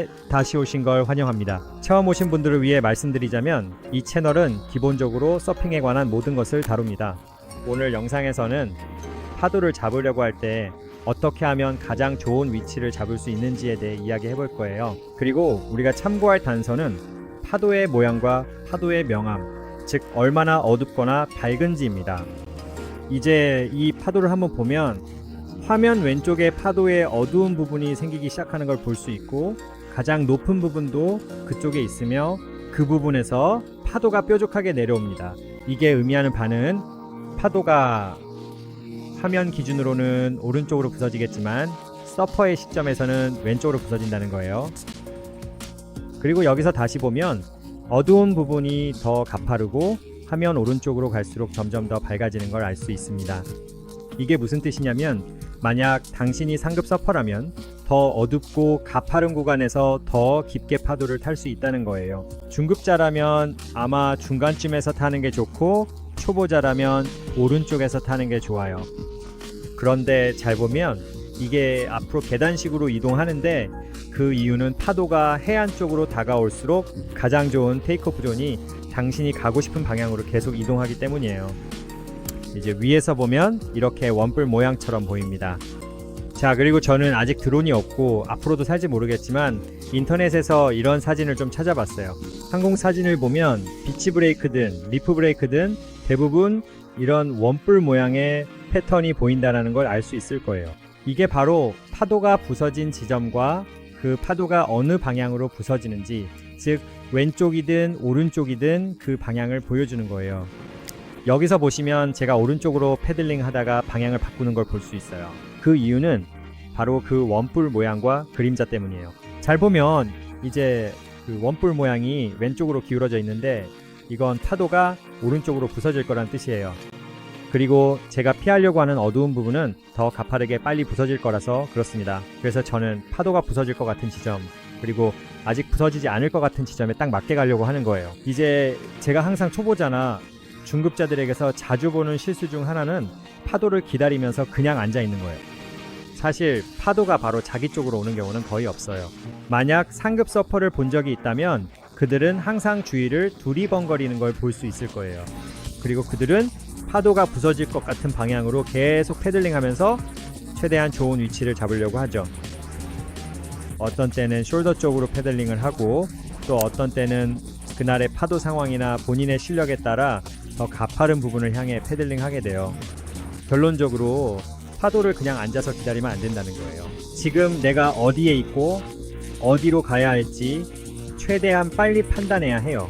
채널에 다시 오신 걸 환영합니다. 처음 오신 분들을 위해 말씀드리자면 이 채널은 기본적으로 서핑에 관한 모든 것을 다룹니다. 오늘 영상에서는 파도를 잡으려고 할 때 어떻게 하면 가장 좋은 위치를 잡을 수 있는지에 대해 이야기해 볼 거예요. 그리고 우리가 참고할 단서는 파도의 모양과 파도의 명암, 즉 얼마나 어둡거나 밝은지입니다. 이제 이 파도를 한번 보면 화면 왼쪽에 파도의 어두운 부분이 생기기 시작하는 걸 볼 수 있고, 가장 높은 부분도 그쪽에 있으며 그 부분에서 파도가 뾰족하게 내려옵니다. 이게 의미하는 바는 파도가 화면 기준으로는 오른쪽으로 부서지겠지만 서퍼의 시점에서는 왼쪽으로 부서진다는 거예요. 그리고 여기서 다시 보면 어두운 부분이 더 가파르고 화면 오른쪽으로 갈수록 점점 더 밝아지는 걸 알 수 있습니다. 이게 무슨 뜻이냐면, 만약 당신이 상급 서퍼라면 더 어둡고 가파른 구간에서 더 깊게 파도를 탈 수 있다는 거예요. 중급자라면 아마 중간쯤에서 타는 게 좋고, 초보자라면 오른쪽에서 타는 게 좋아요. 그런데 잘 보면 이게 앞으로 계단식으로 이동하는데, 그 이유는 파도가 해안 쪽으로 다가올수록 가장 좋은 테이크오프 존이 당신이 가고 싶은 방향으로 계속 이동하기 때문이에요. 이제 위에서 보면 이렇게 원뿔 모양처럼 보입니다. 자, 그리고 저는 아직 드론이 없고 앞으로도 살지 모르겠지만 인터넷에서 이런 사진을 좀 찾아봤어요. 항공 사진을 보면 비치 브레이크든 리프 브레이크든 대부분 이런 원뿔 모양의 패턴이 보인다는 걸 알 수 있을 거예요. 이게 바로 파도가 부서진 지점과 그 파도가 어느 방향으로 부서지는지, 즉 왼쪽이든 오른쪽이든 그 방향을 보여주는 거예요. 여기서 보시면 제가 오른쪽으로 패들링 하다가 방향을 바꾸는 걸 볼 수 있어요. 그 이유는 바로 그 원뿔 모양과 그림자 때문이에요. 잘 보면 이제 그 원뿔 모양이 왼쪽으로 기울어져 있는데 이건 파도가 오른쪽으로 부서질 거란 뜻이에요. 그리고 제가 피하려고 하는 어두운 부분은 더 가파르게 빨리 부서질 거라서 그렇습니다. 그래서 저는 파도가 부서질 것 같은 지점, 그리고 아직 부서지지 않을 것 같은 지점에 딱 맞게 가려고 하는 거예요. 이제 제가 항상 초보자나 중급자들에게서 자주 보는 실수 중 하나는 파도를 기다리면서 그냥 앉아 있는 거예요. 사실 파도가 바로 자기 쪽으로 오는 경우는 거의 없어요. 만약 상급 서퍼를 본 적이 있다면 그들은 항상 주위를 두리번거리는 걸 볼 수 있을 거예요. 그리고 그들은 파도가 부서질 것 같은 방향으로 계속 패들링 하면서 최대한 좋은 위치를 잡으려고 하죠. 어떤 때는 숄더 쪽으로 패들링을 하고, 또 어떤 때는 그날의 파도 상황이나 본인의 실력에 따라 더 가파른 부분을 향해 패들링 하게 돼요. 결론적으로 파도를 그냥 앉아서 기다리면 안 된다는 거예요. 지금 내가 어디에 있고 어디로 가야 할지 최대한 빨리 판단해야 해요.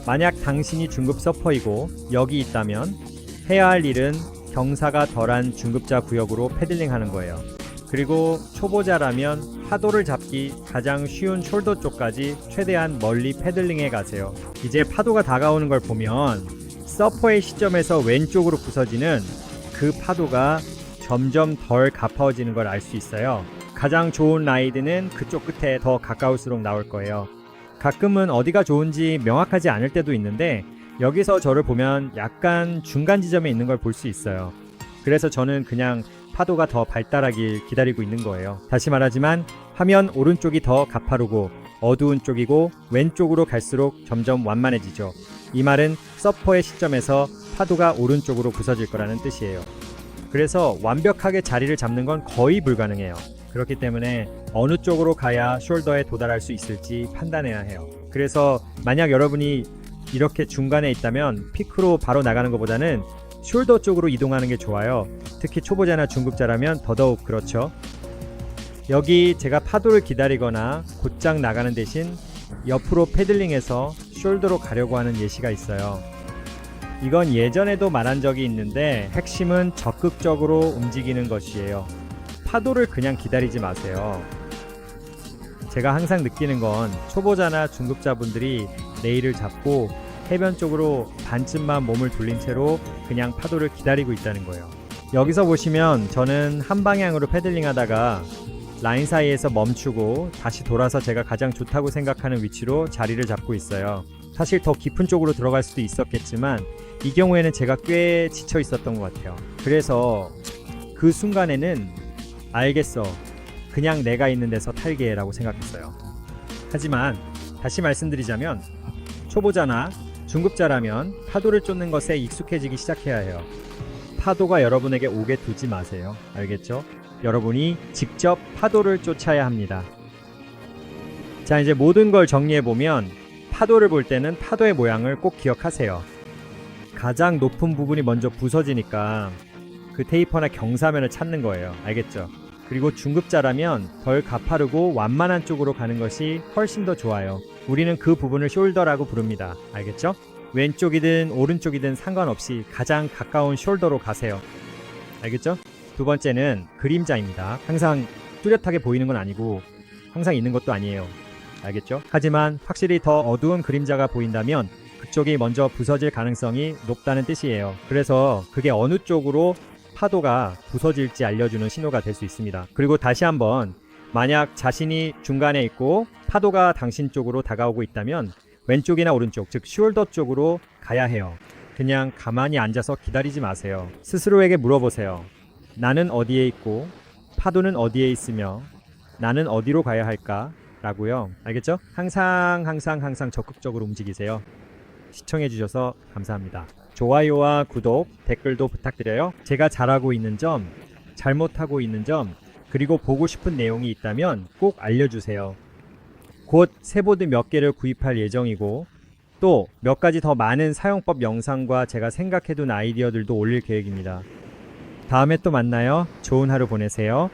만약 당신이 중급 서퍼이고 여기 있다면 해야 할 일은 경사가 덜한 중급자 구역으로 패들링 하는 거예요. 그리고 초보자라면 파도를 잡기 가장 쉬운 숄더 쪽까지 최대한 멀리 패들링해 가세요. 이제 파도가 다가오는 걸 보면 서퍼의 시점에서 왼쪽으로 부서지는 그 파도가 점점 덜 가파워지는 걸 알 수 있어요. 가장 좋은 라이드는 그쪽 끝에 더 가까울수록 나올 거예요. 가끔은 어디가 좋은지 명확하지 않을 때도 있는데 여기서 저를 보면 약간 중간 지점에 있는 걸 볼 수 있어요. 그래서 저는 그냥 파도가 더 발달하길 기다리고 있는 거예요. 다시 말하지만 화면 오른쪽이 더 가파르고 어두운 쪽이고 왼쪽으로 갈수록 점점 완만해지죠. 이 말은 서퍼의 시점에서 파도가 오른쪽으로 부서질 거라는 뜻이에요. 그래서 완벽하게 자리를 잡는 건 거의 불가능해요. 그렇기 때문에 어느 쪽으로 가야 숄더에 도달할 수 있을지 판단해야 해요. 그래서 만약 여러분이 이렇게 중간에 있다면 피크로 바로 나가는 것보다는 숄더 쪽으로 이동하는 게 좋아요. 특히 초보자나 중급자라면 더더욱 그렇죠. 여기 제가 파도를 기다리거나 곧장 나가는 대신 옆으로 패들링해서 숄더로 가려고 하는 예시가 있어요. 이건 예전에도 말한 적이 있는데 핵심은 적극적으로 움직이는 것이에요. 파도를 그냥 기다리지 마세요. 제가 항상 느끼는 건 초보자나 중급자분들이 레일을 잡고 해변 쪽으로 반쯤만 몸을 돌린 채로 그냥 파도를 기다리고 있다는 거예요. 여기서 보시면 저는 한 방향으로 패들링 하다가 라인 사이에서 멈추고 다시 돌아서 제가 가장 좋다고 생각하는 위치로 자리를 잡고 있어요. 사실 더 깊은 쪽으로 들어갈 수도 있었겠지만 이 경우에는 제가 꽤 지쳐 있었던 것 같아요. 그래서 그 순간에는 알겠어, 그냥 내가 있는 데서 탈게라고 생각했어요. 하지만 다시 말씀드리자면 초보자나 중급자라면 파도를 쫓는 것에 익숙해지기 시작해야 해요. 파도가 여러분에게 오게 두지 마세요. 알겠죠? 여러분이 직접 파도를 쫓아야 합니다. 자, 이제 모든 걸 정리해보면 파도를 볼 때는 파도의 모양을 꼭 기억하세요. 가장 높은 부분이 먼저 부서지니까 그 테이퍼나 경사면을 찾는 거예요. 알겠죠? 그리고 중급자라면 덜 가파르고 완만한 쪽으로 가는 것이 훨씬 더 좋아요. 우리는 그 부분을 숄더라고 부릅니다. 알겠죠? 왼쪽이든 오른쪽이든 상관없이 가장 가까운 숄더로 가세요. 알겠죠? 두 번째는 그림자입니다. 항상 뚜렷하게 보이는 건 아니고 항상 있는 것도 아니에요. 알겠죠? 하지만 확실히 더 어두운 그림자가 보인다면 그쪽이 먼저 부서질 가능성이 높다는 뜻이에요. 그래서 그게 어느 쪽으로 파도가 부서질지 알려주는 신호가 될 수 있습니다. 그리고 다시 한번 만약 자신이 중간에 있고 파도가 당신 쪽으로 다가오고 있다면 왼쪽이나 오른쪽, 즉 숄더 쪽으로 가야 해요. 그냥 가만히 앉아서 기다리지 마세요. 스스로에게 물어보세요. 나는 어디에 있고 파도는 어디에 있으며 나는 어디로 가야 할까? 라고요. 알겠죠? 항상 적극적으로 움직이세요. 시청해주셔서 감사합니다. 좋아요와 구독, 댓글도 부탁드려요. 제가 잘하고 있는 점, 잘못하고 있는 점, 그리고 보고 싶은 내용이 있다면 꼭 알려주세요. 곧 새보드 몇 개를 구입할 예정이고 또 몇 가지 더 많은 사용법 영상과 제가 생각해둔 아이디어들도 올릴 계획입니다. 다음에 또 만나요. 좋은 하루 보내세요.